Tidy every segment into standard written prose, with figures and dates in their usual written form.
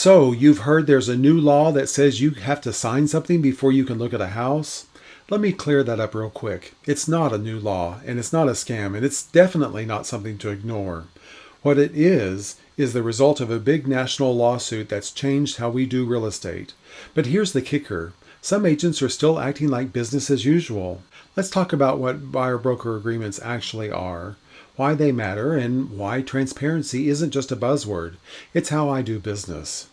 So, you've heard there's a new law that says you have to sign something before you can look at a house? Let me clear that up real quick. It's not a new law, and it's not a scam, and it's definitely not something to ignore. What it is the result of a big national lawsuit that's changed how we do real estate. But here's the kicker. Some agents are still acting like business as usual. Let's talk about what buyer-broker agreements actually are, why they matter, and why transparency isn't just a buzzword. It's how I do business.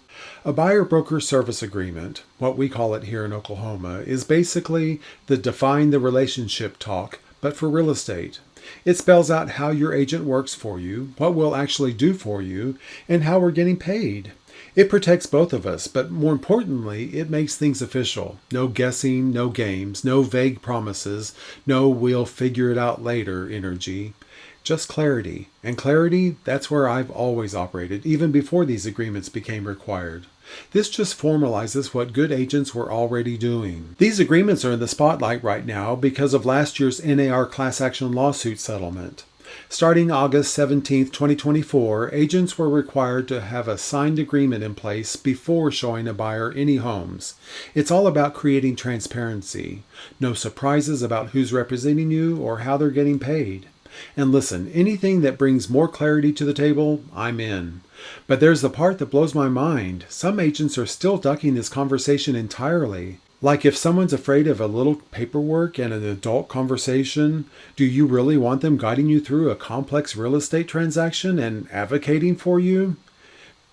A buyer-broker service agreement, what we call it here in Oklahoma, is basically the define the relationship talk, but for real estate. It spells out how your agent works for you, what we'll actually do for you, and how we're getting paid. It protects both of us, but more importantly, it makes things official. No guessing, no games, no vague promises, no we'll figure it out later energy. Just clarity. And clarity, that's where I've always operated, even before these agreements became required. This just formalizes what good agents were already doing. These agreements are in the spotlight right now because of last year's NAR class action lawsuit settlement. Starting August 17, 2024, agents were required to have a signed agreement in place before showing a buyer any homes. It's all about creating transparency. No surprises about who's representing you or how they're getting paid. And listen, anything that brings more clarity to the table, I'm in. But there's the part that blows my mind. Some agents are still ducking this conversation entirely. Like if someone's afraid of a little paperwork and an adult conversation, do you really want them guiding you through a complex real estate transaction and advocating for you?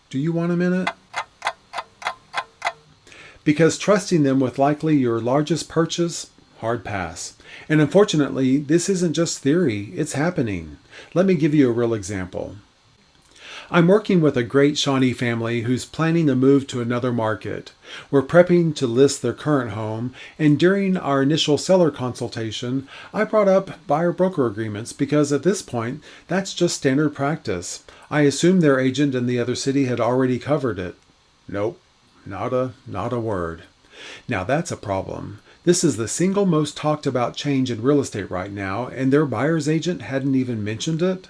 Do you want a minute? Because trusting them with likely your largest purchase, hard pass. And unfortunately, this isn't just theory, it's happening. Let me give you a real example. I'm working with a great Shawnee family who's planning to move to another market. We're prepping to list their current home, and during our initial seller consultation, I brought up buyer-broker agreements because at this point, that's just standard practice. I assumed their agent in the other city had already covered it. Nope, not a word. Now that's a problem. This is the single most talked about change in real estate right now, and their buyer's agent hadn't even mentioned it.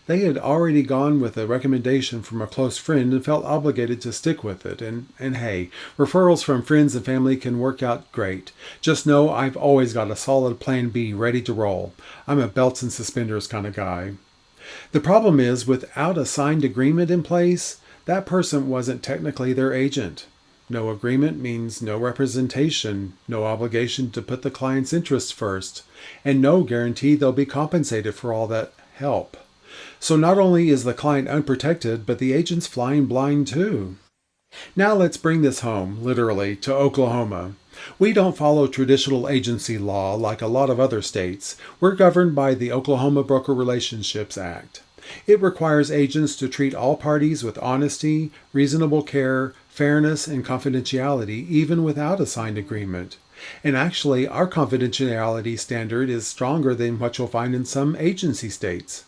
They had already gone with a recommendation from a close friend and felt obligated to stick with it. And hey, referrals from friends and family can work out great. Just know I've always got a solid plan B ready to roll. I'm a belts and suspenders kind of guy. The problem is, without a signed agreement in place, that person wasn't technically their agent. No agreement means no representation, no obligation to put the client's interests first, and no guarantee they'll be compensated for all that help. So not only is the client unprotected, but the agent's flying blind too. Now let's bring this home, literally, to Oklahoma. We don't follow traditional agency law like a lot of other states. We're governed by the Oklahoma Broker Relationships Act. It requires agents to treat all parties with honesty, reasonable care, fairness, and confidentiality, even without a signed agreement. And actually, our confidentiality standard is stronger than what you'll find in some agency states.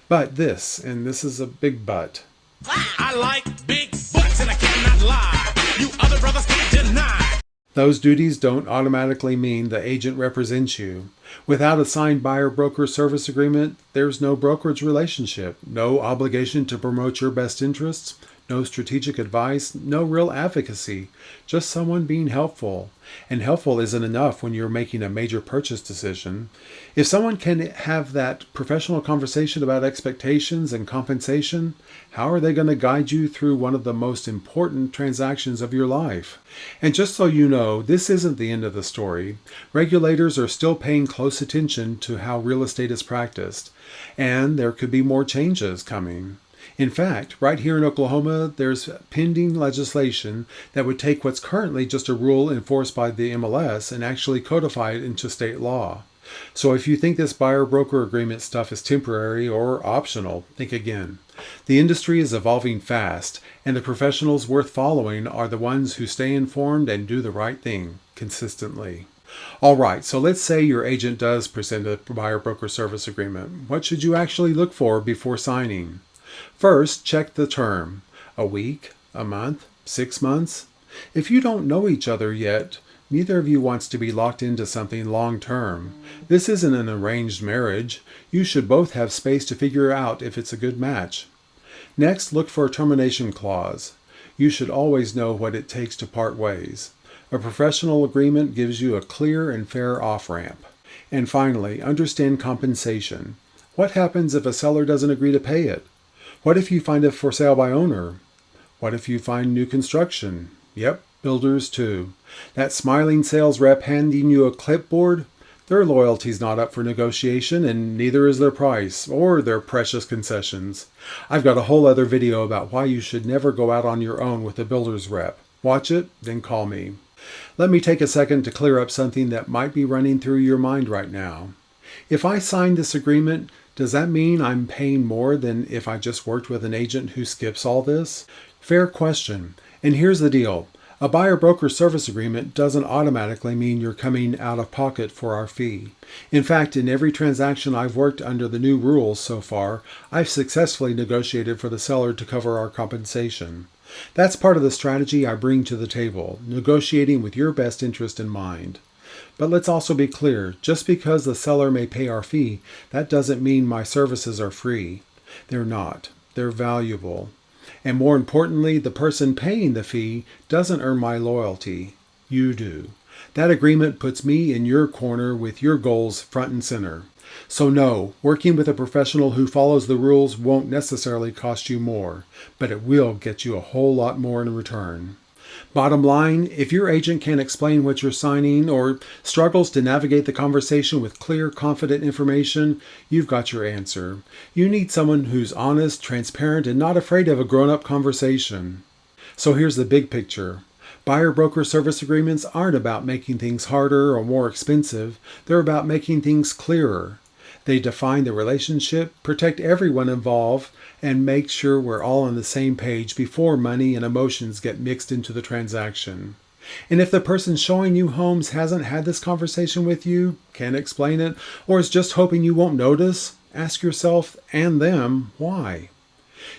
But this, and this is a big but. I like big butts and I cannot lie. You other brothers can't deny. Those duties don't automatically mean the agent represents you. Without a signed buyer-broker service agreement, there's no brokerage relationship, no obligation to promote your best interests, no strategic advice, no real advocacy, just someone being helpful. And helpful isn't enough when you're making a major purchase decision. If someone can have that professional conversation about expectations and compensation, how are they going to guide you through one of the most important transactions of your life? And just so you know, this isn't the end of the story. Regulators are still paying close attention to how real estate is practiced, and there could be more changes coming. In fact, right here in Oklahoma, there's pending legislation that would take what's currently just a rule enforced by the MLS and actually codify it into state law. So if you think this buyer-broker agreement stuff is temporary or optional, think again. The industry is evolving fast, and the professionals worth following are the ones who stay informed and do the right thing consistently. All right, so let's say your agent does present a buyer-broker service agreement. What should you actually look for before signing? First, check the term. A week? A month? 6 months? If you don't know each other yet, neither of you wants to be locked into something long-term. This isn't an arranged marriage. You should both have space to figure out if it's a good match. Next, look for a termination clause. You should always know what it takes to part ways. A professional agreement gives you a clear and fair off-ramp. And finally, understand compensation. What happens if a seller doesn't agree to pay it? What if you find a for sale by owner? What if you find new construction? Yep, builders too. That smiling sales rep handing you a clipboard? Their loyalty's not up for negotiation, and neither is their price or their precious concessions. I've got a whole other video about why you should never go out on your own with a builder's rep. Watch it, then call me. Let me take a second to clear up something that might be running through your mind right now. If I sign this agreement, does that mean I'm paying more than if I just worked with an agent who skips all this? Fair question. And here's the deal. A buyer-broker service agreement doesn't automatically mean you're coming out of pocket for our fee. In fact, in every transaction I've worked under the new rules so far, I've successfully negotiated for the seller to cover our compensation. That's part of the strategy I bring to the table, negotiating with your best interest in mind. But let's also be clear, just because the seller may pay our fee, that doesn't mean my services are free. They're not. They're valuable. And more importantly, the person paying the fee doesn't earn my loyalty. You do. That agreement puts me in your corner with your goals front and center. So no, working with a professional who follows the rules won't necessarily cost you more, but it will get you a whole lot more in return. Bottom line, if your agent can't explain what you're signing or struggles to navigate the conversation with clear, confident information, you've got your answer. You need someone who's honest, transparent, and not afraid of a grown-up conversation. So here's the big picture. Buyer-broker service agreements aren't about making things harder or more expensive. They're about making things clearer. They define the relationship, protect everyone involved, and make sure we're all on the same page before money and emotions get mixed into the transaction. And if the person showing you homes hasn't had this conversation with you, can't explain it, or is just hoping you won't notice, ask yourself and them why.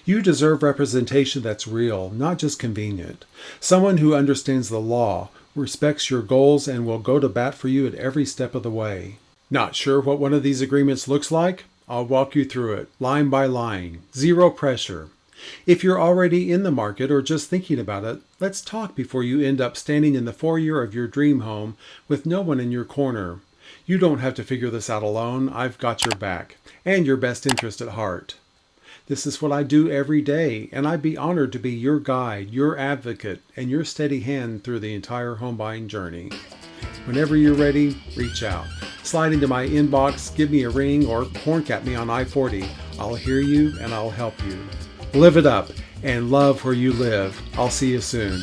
You deserve representation that's real, not just convenient. Someone who understands the law, respects your goals, and will go to bat for you at every step of the way. Not sure what one of these agreements looks like? I'll walk you through it, line by line. Zero pressure. If you're already in the market or just thinking about it, let's talk before you end up standing in the foyer of your dream home with no one in your corner. You don't have to figure this out alone. I've got your back and your best interest at heart. This is what I do every day, and I'd be honored to be your guide, your advocate, and your steady hand through the entire home buying journey. Whenever you're ready, reach out. Slide into my inbox, give me a ring, or honk at me on I-40. I'll hear you and I'll help you. Live it up and love where you live. I'll see you soon.